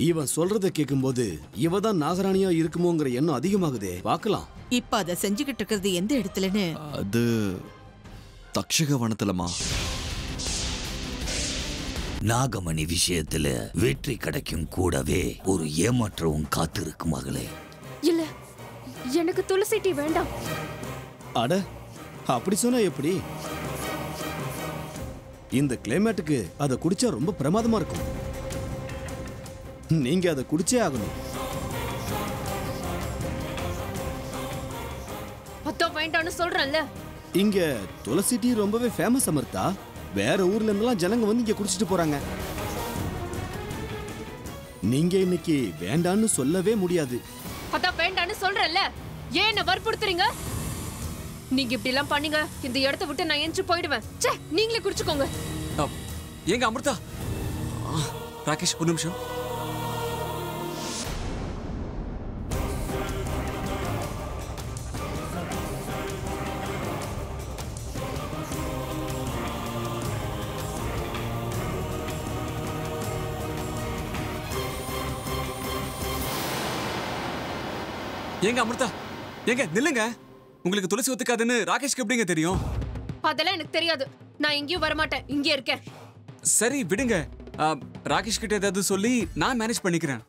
இவன் சொல்றத கேக்கும்போது இவதான் நாகராணியா இருக்குமோங்கிற எண்ணம் அதிகமாகுதே. பார்க்கலாம். இப்ப அத செஞ்சுகிட்டு இருக்கிறது எந்த இடத்துலன்னு? அது தக்ஷக வனத்துலமா. நாகமணி விஷயத்துல வெற்றி கிடைக்கும் கூடவே ஒரு ஏமாற்றவும் காத்திருக்கு மகளே. இல்ல, எனக்கு துளசி டீ வேண்டாம். அட, அப்படி சொன்னா எப்படி? இந்த கிளைமேட்டுக்கு அதை குடிச்சா ரொம்ப பிரமாதமா இருக்கும். நீங்க அதை குடிச்சே ஆகணும். அத்தோ வேண்டான்னு சொல்றேன்ல. இங்க துளசி டீ ரொம்பவே ஃபேமஸ் அமர்த்தா. வேற ஊர்ல இருந்தெல்லாம் ஜனங்க வந்து இங்க குடிச்சிட்டு போறாங்க. நீங்க இன்னைக்கு வேண்டான்னு சொல்லவே முடியாது. அத்தா வேண்டான்னு சொல்றேன்ல, ஏன் என்ன வற்புறுத்துறீங்க? நீங்க இப்படி எல்லாம் பண்ணீங்க, இந்த இடத்தை விட்டு நான் எஞ்சி போயிடுவேன். ச்சே, நீங்களே குடிச்சுக்கோங்க. ஏங்க அமிர்தா, ராகேஷ் ஒரு நிமிஷம். ஏங்க அமிர்தா, ஏங்க நில்லுங்க. உங்களுக்கு துளசி ஒத்துக்காதுன்னு ராகேஷ்க்கு எப்படிங்க தெரியும்? அதெல்லாம் எனக்கு தெரியாது. நான் எங்கேயும் வரமாட்டேன், இங்கே இருக்கேன். சரி விடுங்க. ராகேஷ் கிட்ட ஏதாவது சொல்லி நான் மேனேஜ் பண்ணிக்கிறேன்.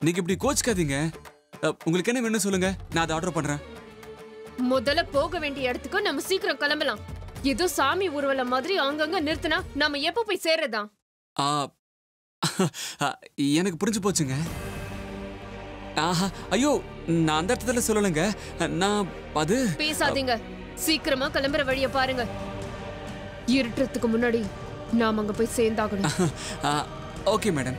நீங்க இப்படி கோச்சுக்காதீங்க. உங்களுக்கு என்ன வேணும் சொல்லுங்க, நான் அதை ஆர்டர் பண்றேன். முதல்ல போக வேண்டிய இடத்துக்கு நம்ம சீக்கிரம் கிளம்பலாம். ஏதோ சாமி ஊர்வலம் மாதிரி அங்கங்க நிறுத்தினா நாம எப்ப போய் சேர்றதா? எனக்கு புரிஞ்சு போச்சுங்க. ஐயோ, நான் அந்த இடத்துல சொல்லலைங்க. நான் அது பேசாதீங்க. சீக்கிரமா கிளம்புற வழிய பாருங்க. இருட்டுறதுக்கு முன்னாடி நாம அங்க போய் சேர்ந்தாகணும். Okay madam.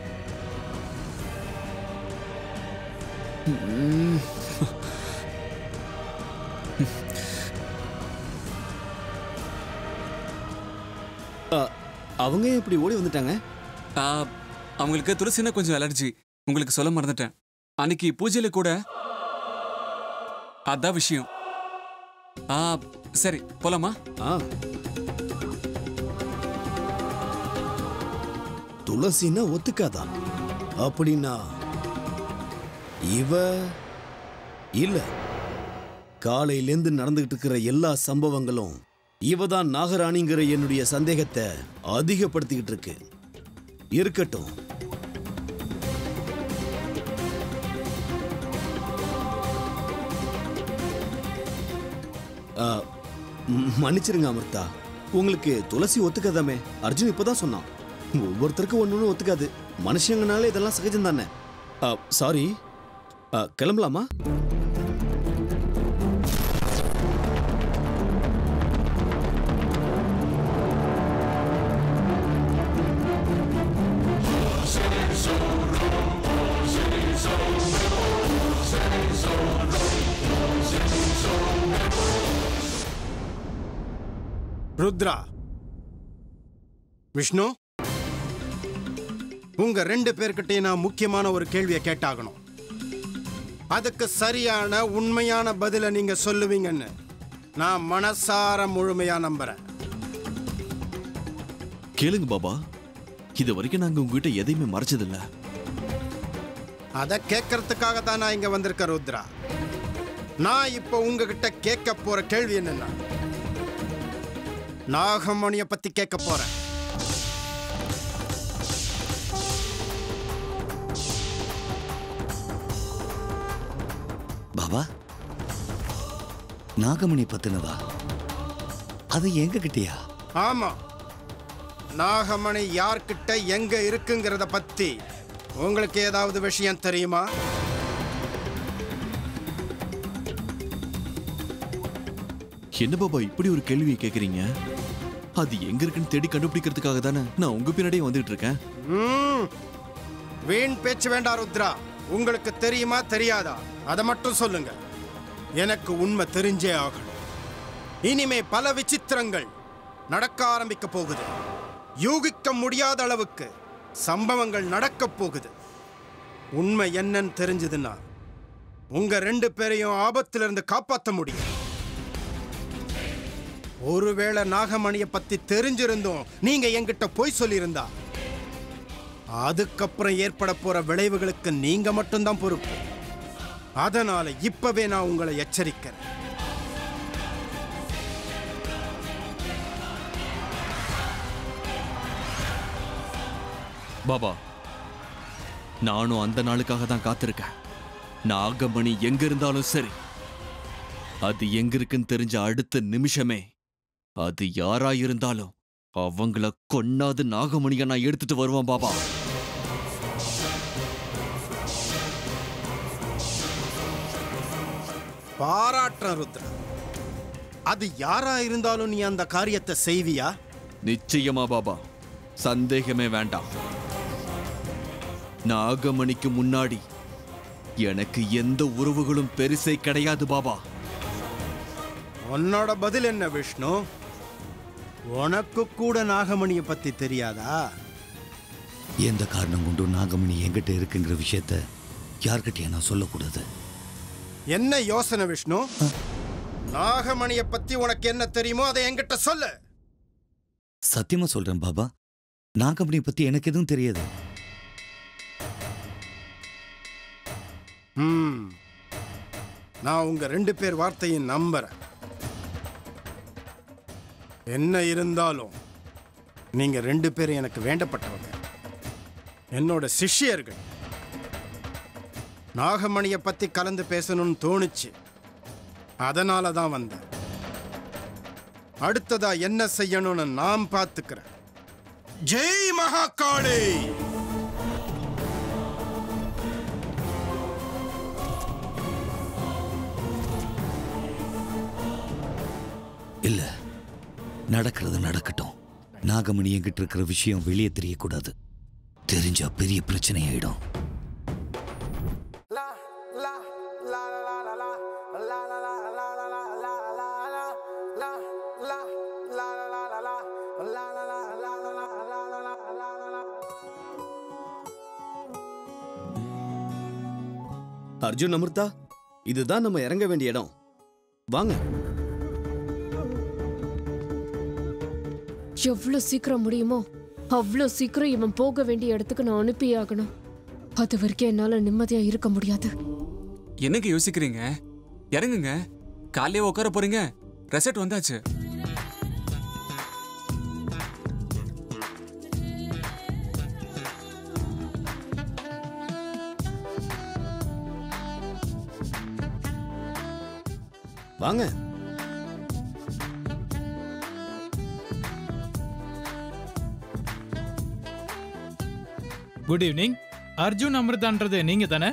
அவங்க இப்படி ஓடி வந்துட்டாங்க. அவங்களுக்கு துளசினா கொஞ்சம் அலர்ஜி. உங்களுக்கு சொல்ல மறந்துட்டேன். அன்னைக்கு பூஜையில கூட அதான் விஷயம். சரி போலாமா? துளசின்னா ஒத்துக்காதா? அப்படின்னா இவ இல்ல. காலையிலேருந்து நடந்துகிட்டு இருக்கிற எல்லா சம்பவங்களும் இவதான் நாகராணிங்கிற என்னுடைய சந்தேகத்தை அதிகப்படுத்திக்கிட்டு இருக்கு. இருக்கட்டும். மன்னிச்சிருங்க அமிர்தா, உங்களுக்கு துளசி ஒத்துக்காதாமே. அர்ஜுன் இப்பதான் சொன்னான். ஒவ்வொருத்தருக்கும் ஒண்ணு ஒத்துக்காது. மனுஷங்கனால இதெல்லாம் சகஜம் தானே. சாரி, கிளம்பலாமா? ருத்ரா, விஷ்ணு, உங்க 2 பேர்கிட்டயும் நான் முக்கியமான ஒரு கேள்வியை கேட்டாகணும். அதுக்கு சரியான உண்மையான பதிலை நீங்க சொல்லுவீங்கன்னு நான் மனசார முழுமையா நம்புறேன். கேளுங்க பாபா, இது வரைக்கும் நாங்க உங்ககிட்ட எதையுமே மறைச்சதில்ல. அதை கேட்கறதுக்காக தான் நான் இங்க வந்திருக்கேன் ருத்ரா. நான் இப்போ உங்ககிட்ட கேட்க போற கேள்வி என்னன்னா, நாகமணியை பத்தி கேட்க போறேன். பாபா, நாகமணி பத்தினதா? அது எங்க கிட்டயா? ஆமா, நாகமணி யார்கிட்ட எங்க இருக்குங்கிறத பத்தி உங்களுக்கு ஏதாவது விஷயம் தெரியுமா? என்ன பாபா இப்படி ஒரு கேள்வியை கேக்குறீங்க? அது எங்க இருக்குன்னு தேடி கண்டுபிடிக்கிறதுக்காக தானே நான் உங்க பின்னாடியே வந்துட்டு இருக்கேன். வீண் பேச்சு வேண்டாம் ருத்ரா. உங்களுக்கு தெரியுமா தெரியாதா அதை மட்டும் சொல்லுங்க. எனக்கு உண்மை தெரிஞ்சே ஆகணும். இனிமே பல விசித்திரங்கள் நடக்க ஆரம்பிக்க போகுது. யூகிக்க முடியாத அளவுக்கு சம்பவங்கள் நடக்க போகுது. உண்மை என்னன்னு தெரிஞ்சதுன்னா உங்க 2 பேரையும் ஆபத்திலிருந்து காப்பாற்ற முடியும். ஒருவேளை நாகமணியை பத்தி தெரிஞ்சிருந்தோம் நீங்க என்கிட்ட போய் சொல்லியிருந்தா அதுக்கப்புறம் ஏற்பட போற விளைவுகளுக்கு நீங்க மட்டும்தான் பொறுப்பு. அதனால இப்பவே நான் உங்களை எச்சரிக்கிறேன். பாபா, நானும் அந்த நாளுக்காக தான் காத்திருக்கேன். நாகமணி எங்க இருந்தாலும் சரி, அது எங்க இருக்குன்னு தெரிஞ்ச அடுத்த நிமிஷமே அது யாரா இருந்தாலும் அவங்கள கொன்னாது நாகமணியை நான் எடுத்துட்டு வருவேன் பாபா. பாராட்டுறேன் ருத்ரா. அது யாரா இருந்தாலும் நீ அந்த காரியத்தை செய்வியா? நிச்சயமா பாபா, சந்தேகமே வேண்டாம். நாகமணிக்கு முன்னாடி எனக்கு எந்த உறவுகளும் பெருசே கிடையாது பாபா. உன்னோட பதில் என்ன விஷ்ணு? உனக்கு கூட நாகமணியை பத்தி தெரியாதா? எந்த காரணம் கொண்டு நாகமணி என்கிட்ட இருக்குங்கிற விஷயத்த யார்கிட்டயும் நான் சொல்லக்கூடாது. என்ன யோசனை விஷ்ணு? நாகமணியை பத்தி உனக்கு என்ன தெரியுமோ அதை என்கிட்ட சொல்லு. சத்தியமா சொல்றேன் பாபா, நாகமணியை பத்தி எனக்கு எதுவும் தெரியாது. நான் உங்க 2 பேர் வார்த்தையும் நம்புறேன். என்ன இருந்தாலும் நீங்க 2 பேரும் எனக்கு வேண்டப்பட்டவங்க, என்னோட சிஷ்யர்கள். நாகமணியை பத்தி கலந்து பேசணும்னு தோணுச்சு, அதனால தான் வந்தேன். அடுத்ததா என்ன செய்யணும்னு நான் பார்த்துக்கிறேன். ஜெய் மகாகாளி! இல்ல, நடக்கிறது நடக்கட்டும். நாகமணி என்கிட்ட இருக்கிற விஷயம் வெளியே தெரியக்கூடாது. தெரிஞ்சா பெரிய பிரச்சனை ஆயிடும். அர்ஜுன், அமிர்தா, இதுதான் நம்ம இறங்க வேண்டிய இடம். வாங்க. எவ்வளவு சீக்கிரம் முடியுமோ அவ்வளோ சீக்கிரம் இவன் போக வேண்டிய இடத்துக்கு நான் அனுப்பியே ஆகணும். அது வரைக்கும் என்னால நிம்மதியா இருக்க முடியாது. என்னங்க யோசிக்கிறீங்க? இறங்குங்க. காலையே உட்கார போறீங்க. ரெசெட் வந்தாச்சு. வாங்க. Good evening. அர்ஜுன் அமிர்தான்றது நீங்க தானே?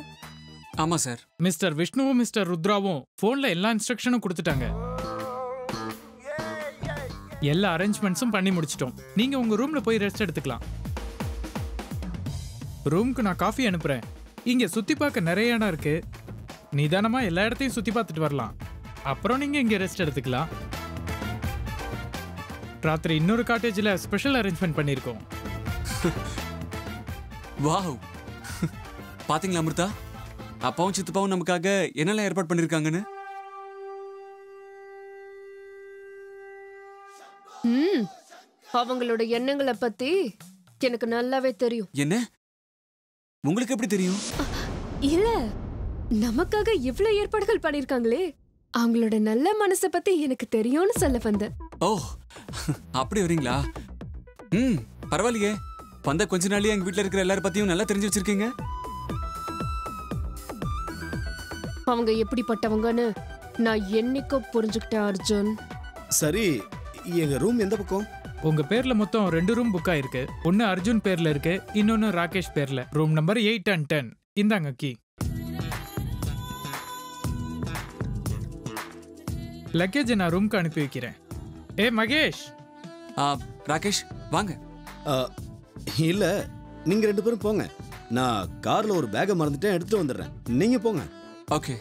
ஆமா சார். மிஸ்டர் விஷ்ணுவும் மிஸ்டர் ருத்ராவும் போன்ல எல்லா இன்ஸ்ட்ரக்ஷனும் கொடுத்துட்டாங்க. எல்லா அரேஞ்ச்மெண்ட்ஸும் பண்ணி முடிச்சிட்டோம். நீங்க உங்க ரூம்ல போய் ரெஸ்ட் எடுத்துக்கலாம். ரூம்க்கு நான் காஃபி அனுப்புறேன். இங்க சுத்தி பார்க்க நிறைய இடம் இருக்கு. நிதானமா எல்லா இடத்தையும் சுத்தி பார்த்துட்டு வரலாம். அப்புறம் நீங்க இங்க ரெஸ்ட் எடுத்துக்கலாம். ராத்திரி இன்னொரு காட்டேஜ்ல ஸ்பெஷல் அரேஞ்ச்மெண்ட் பண்ணிருக்கோம். வாவ், பாத்தீங்களா அமிர்தா? அப்பாவும் சித்தப்பாவும் நமக்காக என்னெல்லாம் ஏற்பாடு பண்ணிருக்காங்கன்னு. அவங்களோட எண்ணங்களை பத்தி எனக்கு நல்லாவே தெரியும். என்ன? உங்களுக்கு எப்படி தெரியும்? இல்ல, நமக்காக இவ்ளோ ஏற்பாடுகள் பண்ணிருக்காங்களே, அவங்களோட நல்ல மனசை பத்தி எனக்கு தெரியும்னு சொல்ல வந்தேன். ஓ, அப்படி வரீங்களா? பரவாயில்லையே. வந்த கொஞ்ச நாளையே எங்க வீட்டுல இருக்கிற எல்லாரும் பத்தியும் நல்லா தெரிஞ்சு வச்சிருக்கீங்க. அவங்க எப்படிப்பட்டவங்கன்னு நான் என்னைக்கோ புரிஞ்சுக்கிட்டேன் அர்ஜுன். சரி, எங்க ரூம் எந்த பக்கம்? உங்க பேர்ல மொத்தம் 2 ரூம் புக் ஆயிருக்கு. ஒன்னு அர்ஜுன் பேர்ல இருக்கு, இன்னொன்னு ராகேஷ் பேர்ல. Room number 8 and 10. இந்தாங்க கீ. லக்கேஜ் நான் ரூம்க்கு அனுப்பி வைக்கிறேன். ஏ மகேஷ். ராகேஷ் வாங்க. இல்ல, நீங்க 2 பேரும் போங்க. நான் கார்ல ஒரு பேக்கை மறந்துட்டேன், எடுத்துட்டு வந்துடுறேன். நீங்க போங்க. ஓகே.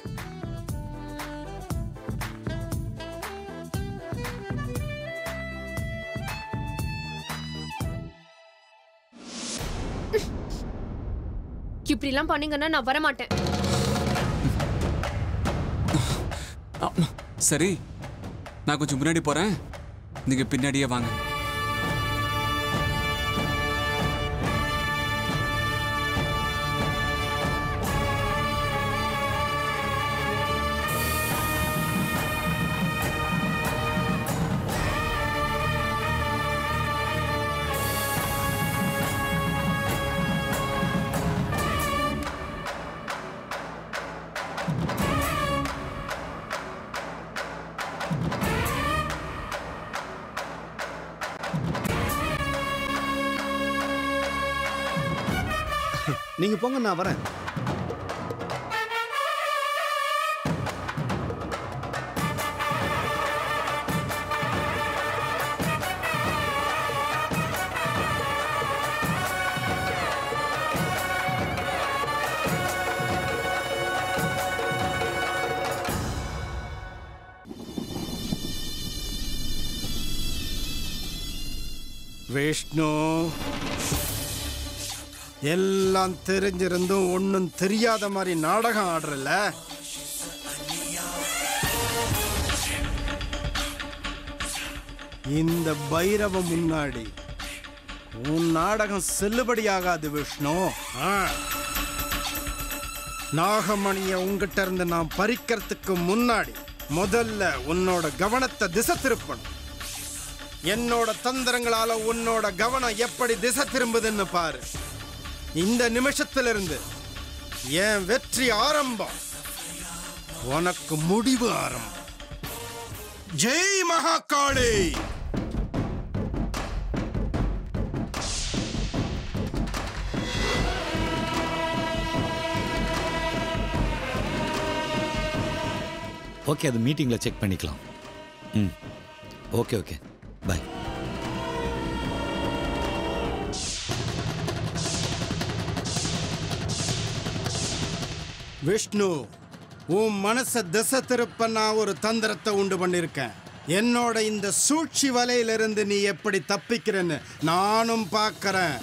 இப்படி எல்லாம் பண்ணீங்கன்னா நான் வர மாட்டேன். சரி, நான் கொஞ்சம் முன்னாடி போறேன், நீங்க பின்னாடியே வாங்க. நீங்க போங்க, நான் வரேன். விஷ்ணு, எல்லாம் தெரிஞ்சிருந்தும் ஒன்னும் தெரியாத மாதிரி நாடகம் ஆடுறல. இந்த பைரவ முன்னாடி உன் நாடகம் செல்லுபடியாகாது விஷ்ணு. நாகமணியை உங்ககிட்ட இருந்து நான் பறிக்கிறதுக்கு முன்னாடி முதல்ல உன்னோட கவனத்தை திசை திருப்பணும். என்னோட தந்திரங்களால உன்னோட கவனம் எப்படி திசை திரும்புதுன்னு பாரு. இந்த நிமிஷத்திலிருந்து என் வெற்றி ஆரம்பம், உனக்கு முடிவு ஆரம்பம். ஜெய் மகாகாளி. ஓகே, அது மீட்டிங்கில் செக் பண்ணிக்கலாம். ம், ஓகே ஓகே, பாய். விஷ்ணு, உன் மனசை திசை திருப்ப நான் ஒரு தந்திரத்தை உண்டு பண்ணிருக்கேன். என்னோட இந்த சூழ்ச்சி வலையிலிருந்து நீ எப்படி தப்பிக்கிறன்னு நானும் பார்க்கறேன்.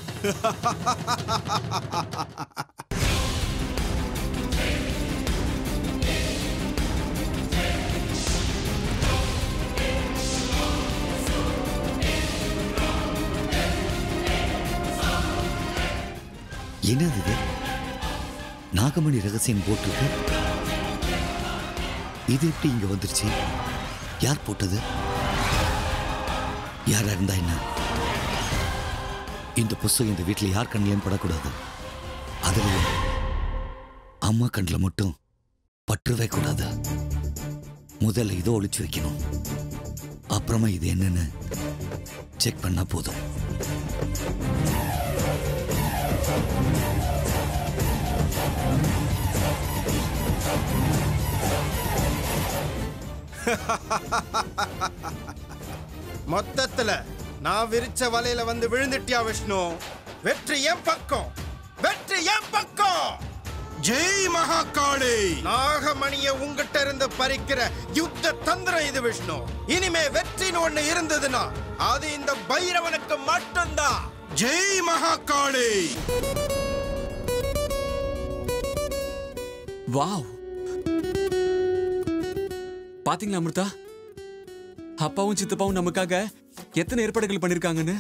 என்னது இது? நாகமணி ரகசியம் போட்டிருக்கு. இது எப்படி இங்க வந்துருச்சு? யார் போட்டது? யாரா இருந்தா என்ன? இந்த புஸ்தகம் இந்த வீட்டில் யார் கண்ணிலையும் படக்கூடாது. அதுலயும் அம்மா கண்ணில் மட்டும் பற்றவே கூடாது. முதல்ல இதோ ஒளிச்சு வைக்கணும். அப்புறமா இது என்னன்னு செக் பண்ணா போதும். மொத்தத்துல நான் விரிச்ச வலையில வந்து விழுந்துட்டியா விஷ்ணு? வெற்றி என் பக்கம், வெற்றி என் பக்கம். ஜெய் மகாகாளி. நாகமணியை உங்ககிட்ட இருந்து பறிக்கிற யுத்த தந்திரம் இது விஷ்ணு. இனிமே வெற்றின்னு ஒண்ணு இருந்ததுன்னா அது இந்த பைரவனுக்கு மட்டும்தான். ஜெய் மகாகாளி. வாவ், பாத்தீங்களா அமிர்தா? அப்பாவும் சித்தப்பாவும் நமக்காக எத்தனை ஏற்பாடுகள் பண்ணிருக்காங்கன்னு.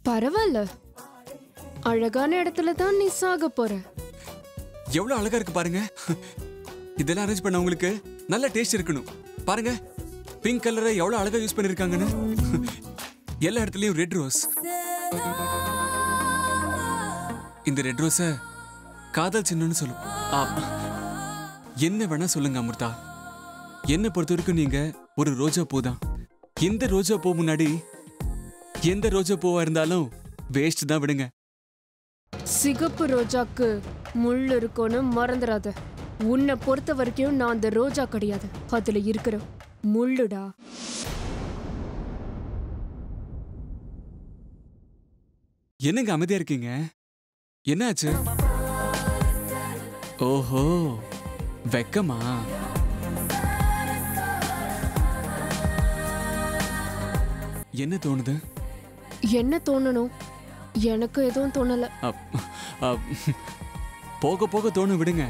பரவாயில்ல, அழகான இடத்துல தான் நீ சாக போற. எவ்வளவு அழகா இருக்கு பாருங்க. இதெல்லாம் அரேஞ்ச் பண்ணவங்களுக்கு நல்ல டேஸ்ட் இருக்கணும். பாருங்க, பிங்க் கலரை எவ்வளவு அழகா யூஸ் பண்ணிருக்காங்கன்னு. எல்லா இடத்துலயும் ரெட் ரோஸ். இந்த ரெட் ரோஸ காதல் சின்னம்னு சொல்லும். என்ன வேணா சொல்லுங்க அமிர்தா, என்ன பொறுத்த வரைக்கும் நீங்க ஒரு ரோஜா பூ தான். இந்த ரோஜா பூ முன்னாடி எந்த ரோஜா பூவா இருந்தாலும் வேஸ்ட் தான், விடுங்க. சிகப்பு ரோஜாக்கு முள் இருக்கும்னு மறந்துடாத. உன்னை பொறுத்த வரைக்கும் நான் அந்த ரோஜா கிடையாது, அதுல இருக்கிற முள்ளுடா. என்னங்க அமைதியா இருக்கீங்க? என்னாச்சு? ஓஹோ, வெக்கமா? என்ன தோணுது? என்ன தோணணும்? எனக்கு எதுவும் தோணல. போக போக தோணும், விடுங்க.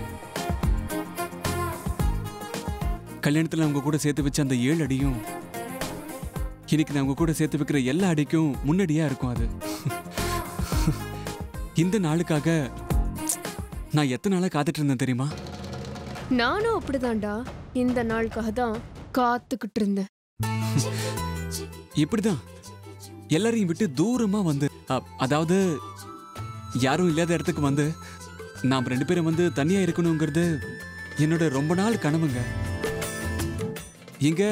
கல்யாணத்துல அவங்க கூட சேர்த்து வச்ச அந்த 7 அடியும் இன்னைக்கு நான் அவங்க கூட சேர்த்து வைக்கிற எல்லா அடிக்கும் முன்னடியா இருக்கும். அது இந்த நாளுக்காக நான் எத்தனை நாளா காத்துட்டு இருந்தேன் தெரியுமா? நானும் அப்படிதான்டா, இந்த நாளுக்காக தான் காத்துக்கிட்டு இருந்தேன். இப்படிதான் எல்லாரையும் விட்டு தூரமா வந்து, அதாவது யாரும் இல்லாத இடத்துக்கு வந்து நாம் 2 பேரும் வந்து தனியா இருக்கணுங்கிறது என்னோட ரொம்ப நாள் கனவுங்க. இங்க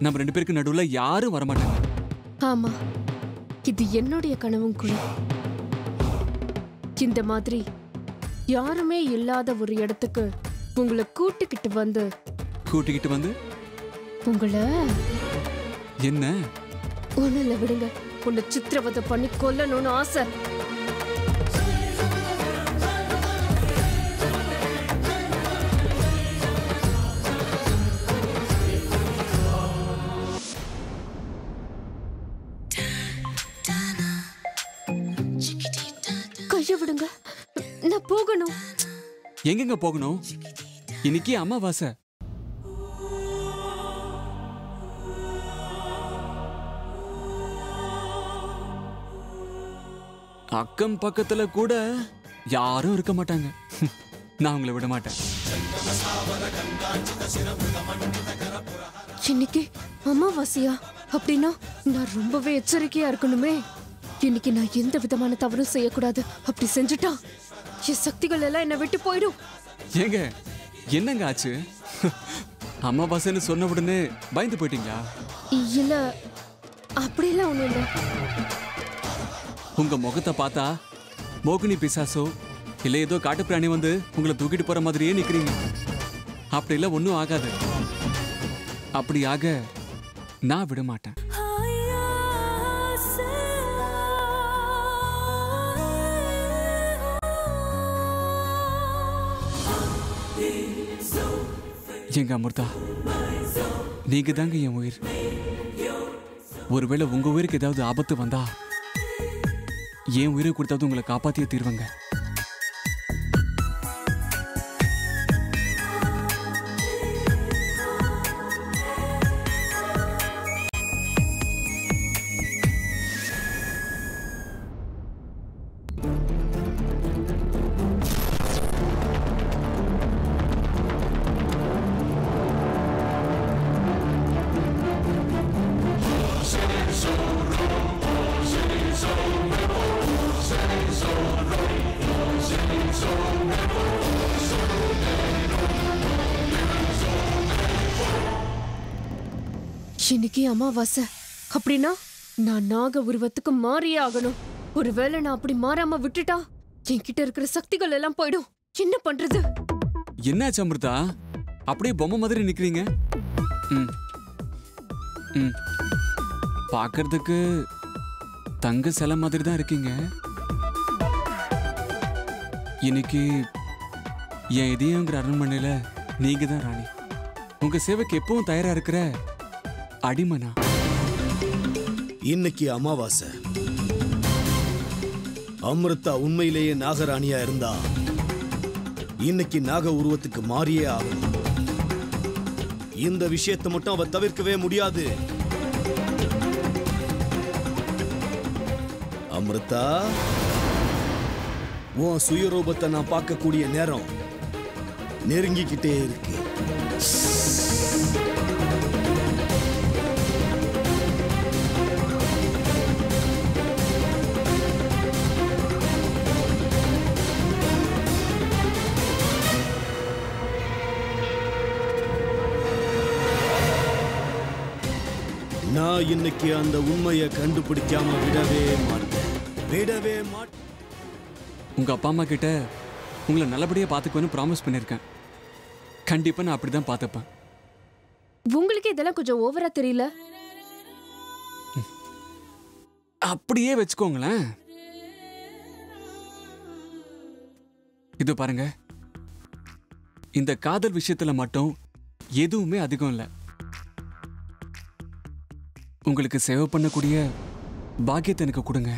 நம்ம 2 பேருக்கு நடுவுல யாரும் வரமாட்டாங்க. ஆமா, இது என்னுடைய கனவும் கூட. இந்த மாதிரி யாருமே இல்லாத ஒரு இடத்துக்கு உங்களை கூட்டிக்கிட்டு வந்து உங்களை என்ன ஒண்ணுல விடுங்க, உன்னை சித்திரவதை பண்ணி கொல்லணும்னு ஆசை. கைய விடுங்க, நான் போகணும். எங்கெங்க போகணும்? இன்னைக்கு அமாவாசை. அக்கம் பக்கத்துல கூட யாரும் இருக்க மாட்டாங்க. நான் உங்களை விட மாட்டேன். இன்னைக்கு அமாவாசையா? அப்படின்னா நான் ரொம்பவே எச்சரிக்கையா இருக்கணுமே. இன்னைக்கு நான் எந்த விதமான தவறும் செய்யக்கூடாது. அப்படி செஞ்சுட்டா என் சக்திகள் எல்லாம் என்னை விட்டு போயிடும். ஏங்க என்னங்க ஆச்சு? அமாவாசைன்னு சொன்ன உடனே பயந்து போயிட்டீங்களா? இல்ல, அப்படியெல்லாம் ஒண்ணும் இல்ல. உங்க முகத்தை பார்த்தா மோகினி பிசாசோ இல்ல ஏதோ காட்டு பிராணி வந்து உங்களை தூக்கிட்டு போற மாதிரியே நிக்கிறீங்க. அப்படி இல்ல ஒன்னும் ஆகாது. அப்படி ஆக நான் விட மாட்டேன். எங்க அமிர்தா, நீங்க தாங்க என் உயிர். ஒருவேளை உங்க உயிருக்கு ஏதாவது ஆபத்து வந்தா என் உயிரை கொடுத்தாவது உங்களை காப்பாத்திய தீர்வங்க. இன்னைக்கு அமாவாசை. அப்படின்னா நான் நாக உருவத்துக்கு மாறியே ஆகணும். ஒருவேளை நான் அப்படி மாறாம விட்டுட்டா என்கிட்ட இருக்கிற சக்திகள் எல்லாம் போயிடும். என்ன பண்றது? என்னாச்சு அமிர்தா, அப்படியே பொம்மை மாதிரி நிக்கிறீங்க? பார்க்கறதுக்கு தங்க சிலை மாதிரி தான் இருக்கீங்க. இன்னைக்கு என் இதயங்கிற அரண்மனையில நீங்க தான் ராணி. உங்க சேவைக்கு எப்பவும் தயாரா இருக்கிற அடிமனா. இன்னைக்கு அமாவாசை. அமிர்தா உண்மையிலேயே நாகராணியா இருந்தா இன்னைக்கு நாக உருவத்துக்கு மாறியே ஆகும். இந்த விஷயத்தை மட்டும் அவ தவிர்க்கவே முடியாது. அமிர்தா, உன் சுயரூபத்தை நான் பார்க்கக்கூடிய நேரம் நெருங்கிக்கிட்டே இருக்கு. நான் இன்னைக்கு அந்த உண்மையை கண்டுபிடிக்காம விடவே மாட்டேன். உங்க அப்பா அம்மா கிட்ட உங்களை நல்லபடியா பாத்துக்குவேன்னு ப்ராமிஸ் பண்ணிருக்கேன். கண்டிப்பா நான் அப்படிதான் பாத்துப்பேன். உங்களுக்கு இதெல்லாம் கொஞ்சம் ஓவரா தெரியல? அப்படியே வச்சுக்கோங்களேன். இது பாருங்க, இந்த காதல் விஷயத்துல மட்டும் எதுவுமே அதிகம் இல்லை. உங்களுக்கு சேவை பண்ணக்கூடிய பாக்கியத்தை எனக்கு கொடுங்க.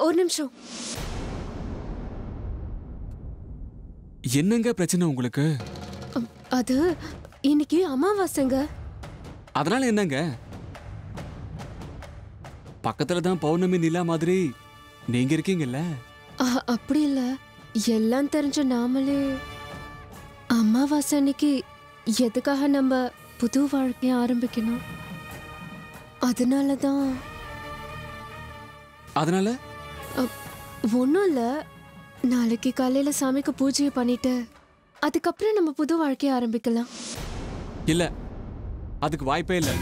ஒரு நிமிஷம். என்னங்க பிரச்சனை உங்களுக்கு? அது இன்னைக்கு அமாவாசைங்க. அதனால என்னங்க? பக்கத்துல தான் பௌர்ணமி நிலா மாதிரி நீங்க இருக்கீங்கல்ல. அப்படி இல்ல, எல்லாம் தெரிஞ்ச நாமளே அமாவாசை அன்னைக்கு எதுக்காக நம்ம புது வாழ்க்கைய ஆரம்பிக்கணும்? அதனாலதான். அதனால ஒன்றும் இல்லை, நாளைக்கு காலையில சாமிக்கு பூஜையை பண்ணிட்டு அதுக்கப்புறம் நம்ம புது வாழ்க்கைய ஆரம்பிக்கலாம். இல்ல, அதுக்கு வாய்ப்பே இல்லை.